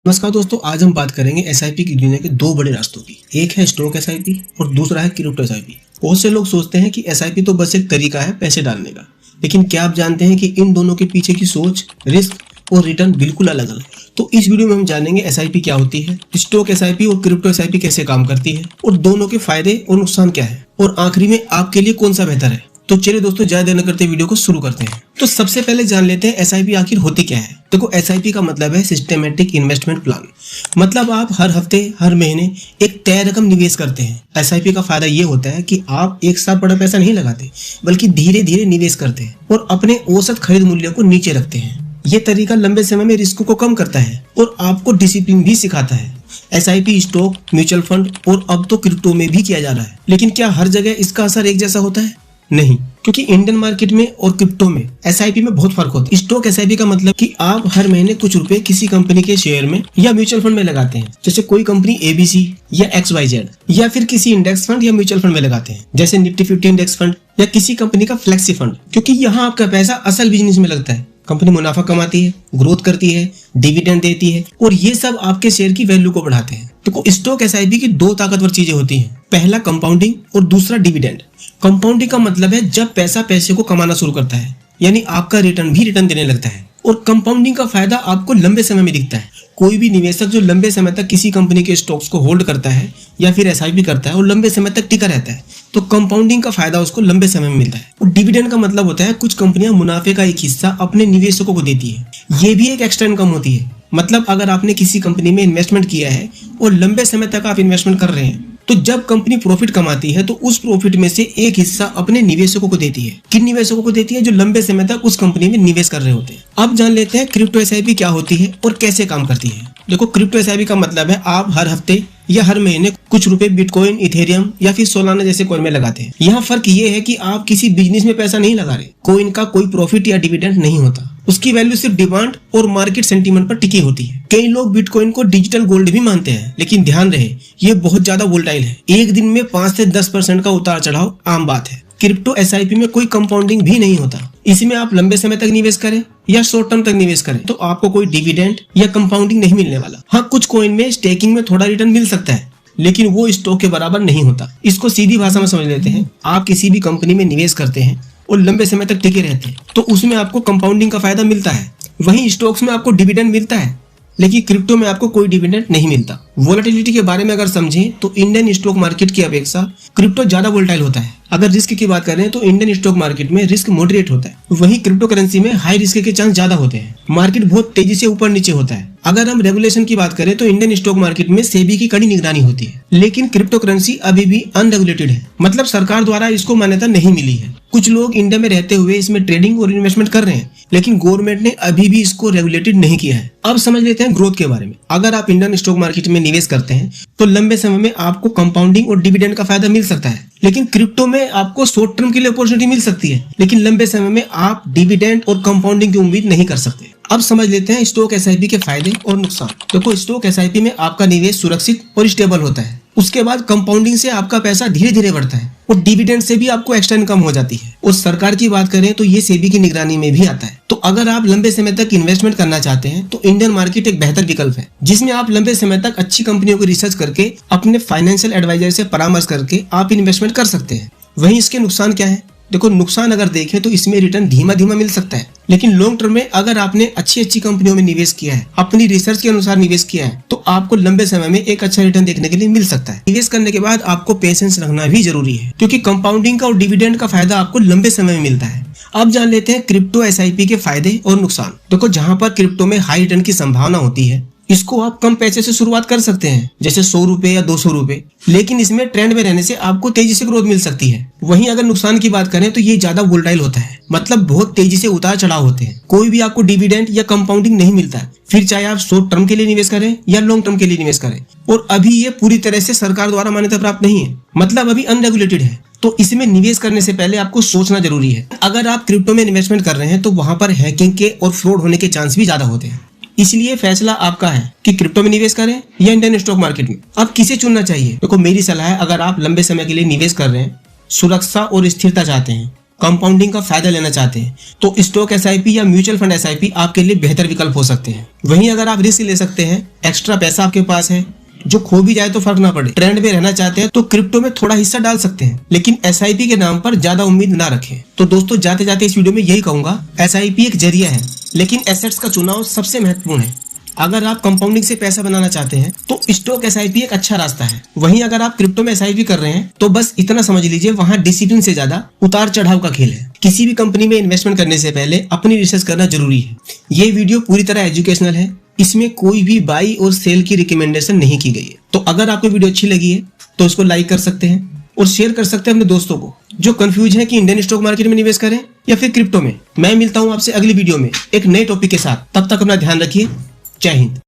नमस्कार दोस्तों, आज हम बात करेंगे एसआईपी की दुनिया के दो बड़े रास्तों की। एक है स्टॉक एसआईपी और दूसरा है क्रिप्टो एसआईपी। बहुत से लोग सोचते हैं कि एसआईपी तो बस एक तरीका है पैसे डालने का, लेकिन क्या आप जानते हैं कि इन दोनों के पीछे की सोच, रिस्क और रिटर्न बिल्कुल अलग अलग। तो इस वीडियो में हम जानेंगे एसआईपी क्या होती है, स्टॉक एसआईपी और क्रिप्टो एसआईपी कैसे काम करती है और दोनों के फायदे और नुकसान क्या है, और आखिरी में आपके लिए कौन सा बेहतर है। तो चलिए दोस्तों, ज्यादा देर न करते वीडियो को शुरू करते हैं। तो सबसे पहले जान लेते हैं एसआईपी आखिर होती क्या है। देखो, एसआईपी का मतलब है सिस्टेमेटिक इन्वेस्टमेंट प्लान। मतलब आप हर हफ्ते, हर महीने एक तय रकम निवेश करते हैं। एसआईपी का फायदा ये होता है कि आप एक साथ बड़ा पैसा नहीं लगाते, बल्कि धीरे धीरे निवेश करते हैं और अपने औसत खरीद मूल्य को नीचे रखते हैं। ये तरीका लंबे समय में रिस्क को कम करता है और आपको डिसिप्लिन भी सिखाता है। एसआईपी स्टॉक, म्यूचुअल फंड और अब तो क्रिप्टो में भी किया जा रहा है। लेकिन क्या हर जगह इसका असर एक जैसा होता है? नहीं, क्योंकि इंडियन मार्केट में और क्रिप्टो में एसआईपी में बहुत फर्क होता है। स्टॉक एसआईपी का मतलब कि आप हर महीने कुछ रुपए किसी कंपनी के शेयर में या म्यूचुअल फंड में लगाते हैं, जैसे कोई कंपनी एबीसी या XYZ, या फिर किसी इंडेक्स फंड या म्यूचुअल फंड में लगाते हैं, जैसे निफ्टी 50 इंडेक्स फंड या किसी कंपनी का फ्लेक्सी फंड। क्योंकि यहाँ आपका पैसा असल बिजनेस में लगता है। कंपनी मुनाफा कमाती है, ग्रोथ करती है, डिविडेंड देती है और ये सब आपके शेयर की वैल्यू को बढ़ाते हैं। तो स्टॉक एसआईपी की दो ताकतवर चीजें होती हैं, पहला कंपाउंडिंग और दूसरा डिविडेंड। कंपाउंडिंग का मतलब है जब पैसा पैसे को कमाना शुरू करता है, यानी आपका रिटर्न भी रिटर्न देने लगता है। और कंपाउंडिंग का फायदा आपको लंबे समय में दिखता है। कोई भी निवेशक जो लंबे समय तक किसी कंपनी के स्टॉक्स को होल्ड करता है या फिर एसआईपी करता है और लंबे समय तक टिका रहता है, तो कंपाउंडिंग का फायदा उसको लंबे समय में मिलता है। और डिविडेंड का मतलब होता है कुछ कंपनियां मुनाफे का एक हिस्सा अपने निवेशकों को देती है। ये भी एक एक्स्ट्रा इनकम होती है। मतलब अगर आपने किसी कंपनी में इन्वेस्टमेंट किया है और लंबे समय तक आप इन्वेस्टमेंट कर रहे हैं, तो जब कंपनी प्रॉफिट कमाती है तो उस प्रॉफिट में से एक हिस्सा अपने निवेशकों को देती है। किन निवेशकों को देती है? जो लंबे समय तक उस कंपनी में निवेश कर रहे होते हैं। अब जान लेते हैं क्रिप्टो एसआईपी क्या होती है और कैसे काम करती है। देखो, क्रिप्टो एसआईपी का मतलब है आप हर हफ्ते या हर महीने कुछ रुपए बिटकॉइन, इथेरियम या फिर सोलाना जैसे कॉइन में लगाते हैं। यहाँ फर्क ये है कि आप किसी बिजनेस में पैसा नहीं लगा रहे। कॉइन का कोई प्रॉफिट या डिविडेंड नहीं होता। उसकी वैल्यू सिर्फ डिमांड और मार्केट सेंटीमेंट पर टिकी होती है। कई लोग बिटकॉइन को डिजिटल गोल्ड भी मानते हैं, लेकिन ध्यान रहे ये बहुत ज्यादा वोलेटाइल है। एक दिन में 5 से 10% का उतार चढ़ाव आम बात है। क्रिप्टो एसआईपी में कोई कंपाउंडिंग भी नहीं होता। इसमें आप लंबे समय तक निवेश करें या शॉर्ट टर्म तक निवेश करें तो आपको कोई डिविडेंड या कंपाउंडिंग नहीं मिलने वाला। हाँ, कुछ कॉइन में स्टेकिंग में थोड़ा रिटर्न मिल सकता है, लेकिन वो स्टॉक के बराबर नहीं होता। इसको सीधी भाषा में समझ लेते हैं, आप किसी भी कंपनी में निवेश करते हैं और लंबे समय तक टिके रहते हैं तो उसमें आपको कंपाउंडिंग का फायदा मिलता है। वहीं स्टॉक्स में आपको डिविडेंड मिलता है, लेकिन क्रिप्टो में आपको कोई डिविडेंड नहीं मिलता। वोलेटिलिटी के बारे में अगर समझें तो इंडियन स्टॉक मार्केट की अपेक्षा क्रिप्टो ज्यादा वोलेटाइल होता है। अगर रिस्क की बात करें तो इंडियन स्टॉक मार्केट में रिस्क मॉडरेट होता है, वहीं क्रिप्टो करेंसी में हाई रिस्क के चांस ज्यादा होते हैं। मार्केट बहुत तेजी से ऊपर नीचे होता है। अगर हम रेगुलेशन की बात करें तो इंडियन स्टॉक मार्केट में सेबी की कड़ी निगरानी होती है, लेकिन क्रिप्टो करेंसी अभी भी अनरेगुलेटेड है। मतलब सरकार द्वारा इसको मान्यता नहीं मिली है। कुछ लोग इंडिया में रहते हुए इसमें ट्रेडिंग और इन्वेस्टमेंट कर रहे हैं, लेकिन गवर्नमेंट ने अभी भी इसको रेगुलेटेड नहीं किया है। अब समझ लेते हैं ग्रोथ के बारे में। अगर आप इंडियन स्टॉक मार्केट में निवेश करते हैं तो लंबे समय में आपको कंपाउंडिंग और डिविडेंड का फायदा मिल सकता है, लेकिन क्रिप्टो में आपको शॉर्ट टर्म के लिए अपॉर्चुनिटी मिल सकती है, लेकिन लंबे समय में आप डिविडेंड और कंपाउंडिंग की उम्मीद नहीं कर सकते। अब समझ लेते हैं स्टॉक एसआईपी के फायदे और नुकसान। देखो, स्टॉक एसआईपी में आपका निवेश सुरक्षित और स्टेबल होता है। उसके बाद कंपाउंडिंग से आपका पैसा धीरे धीरे बढ़ता है और डिविडेंड से भी आपको एक्स्ट्रा इनकम हो जाती है। और सरकार की बात करें तो ये सेबी की निगरानी में भी आता है। तो अगर आप लंबे समय तक इन्वेस्टमेंट करना चाहते हैं तो इंडियन मार्केट एक बेहतर विकल्प है, जिसमें आप लंबे समय तक अच्छी कंपनियों को रिसर्च करके अपने फाइनेंशियल एडवाइजर से परामर्श करके आप इन्वेस्टमेंट कर सकते हैं। वहीं इसके नुकसान क्या है? देखो, नुकसान अगर देखें तो इसमें रिटर्न धीमा धीमा मिल सकता है, लेकिन लॉन्ग टर्म में अगर आपने अच्छी अच्छी कंपनियों में निवेश किया है, अपनी रिसर्च के अनुसार निवेश किया है, तो आपको लंबे समय में एक अच्छा रिटर्न देखने के लिए मिल सकता है। निवेश करने के बाद आपको पेशेंस रखना भी जरूरी है, क्योंकि कंपाउंडिंग का और डिविडेंड का फायदा आपको लंबे समय में मिलता है। अब जान लेते हैं क्रिप्टो एसआईपी के फायदे और नुकसान। देखो, जहां पर क्रिप्टो में हाई रिटर्न की संभावना होती है, इसको आप कम पैसे से शुरुआत कर सकते हैं, जैसे 100 रुपए या 200 रुपए, लेकिन इसमें ट्रेंड में रहने से आपको तेजी से ग्रोथ मिल सकती है। वहीं अगर नुकसान की बात करें तो ये ज्यादा वोलेटाइल होता है। मतलब बहुत तेजी से उतार चढ़ाव होते हैं। कोई भी आपको डिविडेंड या कंपाउंडिंग नहीं मिलता है, फिर चाहे आप शॉर्ट टर्म के लिए निवेश करें या लॉन्ग टर्म के लिए निवेश करें। और अभी ये पूरी तरह से सरकार द्वारा मान्यता प्राप्त नहीं है, मतलब अभी अनरेगुलेटेड है। तो इसमें निवेश करने से पहले आपको सोचना जरूरी है। अगर आप क्रिप्टो में इन्वेस्टमेंट कर रहे हैं तो वहां पर हैकिंग के और फ्रॉड होने के चांस भी ज्यादा होते हैं। इसलिए फैसला आपका है कि क्रिप्टो में निवेश करें या इंडियन स्टॉक मार्केट में। अब किसे चुनना चाहिए? देखो, मेरी सलाह है, अगर आप लंबे समय के लिए निवेश कर रहे हैं, सुरक्षा और स्थिरता चाहते हैं कंपाउंडिंग का फायदा लेना चाहते हैं तो स्टॉक एसआईपी या म्यूचुअल फंड एसआईपी आपके लिए बेहतर विकल्प हो सकते हैं। वहीं अगर आप रिस्क ले सकते हैं, एक्स्ट्रा पैसा आपके पास है, जो खो भी जाए तो फर्क ना पड़े, ट्रेंड में रहना चाहते हैं तो क्रिप्टो में थोड़ा हिस्सा डाल सकते हैं, लेकिन एसआईपी के नाम पर ज्यादा उम्मीद ना रखें। तो दोस्तों जाते जाते इस वीडियो में यही कहूंगा, एसआईपी एक जरिया है, लेकिन एसेट्स का चुनाव सबसे महत्वपूर्ण है। अगर आप कंपाउंडिंग से पैसा बनाना चाहते हैं तो स्टॉक एसआईपी एक अच्छा रास्ता है। वहीं अगर आप क्रिप्टो में एसआईपी कर रहे हैं तो बस इतना समझ लीजिए, वहां डिसिप्लिन से ज्यादा उतार चढ़ाव का खेल है। किसी भी कंपनी में इन्वेस्टमेंट करने से पहले अपनी रिसर्च करना जरूरी है। ये वीडियो पूरी तरह एजुकेशनल है, इसमें कोई भी बाई और सेल की रिकमेंडेशन नहीं की गई है। तो अगर आपको वीडियो अच्छी लगी है तो इसको लाइक कर सकते हैं और शेयर कर सकते हैं अपने दोस्तों को जो कंफ्यूज है कि इंडियन स्टॉक मार्केट में निवेश करें या फिर क्रिप्टो में। मैं मिलता हूं आपसे अगली वीडियो में एक नए टॉपिक के साथ। तब तक अपना ध्यान रखिए। जय हिंद।